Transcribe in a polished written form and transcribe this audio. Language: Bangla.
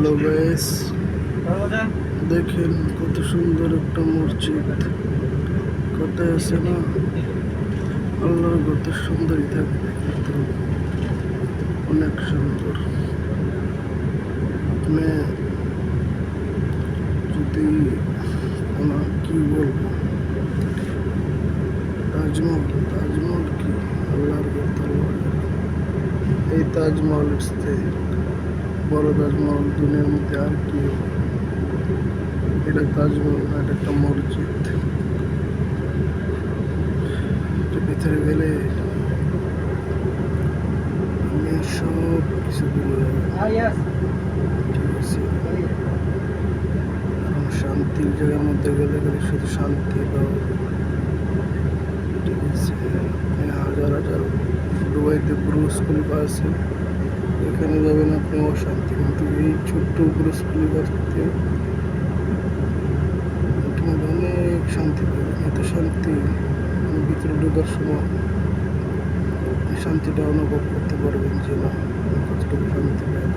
হ্যালো গাইস, দেখেন কত সুন্দর একটা মসজিদ। কোথায় আছে না, আল্লাহর কত সুন্দরই থাকে, কিন্তু অনেক সুন্দর। আপনি যদি কি বলবো, তাজমহল তাজমহল কি আল্লাহর কথা। এই তাজমহল বড় তাজমহল দুনিয়ার মধ্যে আর কি। এটা তাজমহল না, এটা একটা মসজিদ। ভিতরে গেলে আমি সব কিছু ভুলে যাবো। ঠিক আছে, কারণ শান্তির জায়গার মধ্যে গেলে শুধু শান্তি পাবো। ঠিক আছে, হাজার হাজার দুবাইতে ব্রুজ খলিফা আছে, এখানে যাবেন আপনি অশান্তি, কিন্তু এই ছোট্ট ব্রুজ খলিফাতে আপনি অনেক শান্তি পাবেন। এত শান্তি ভিতরে ঢোকার সময় শান্তিটা অনুভব করতে পারবেন যে না, কতটুকু শান্তি পাবেন।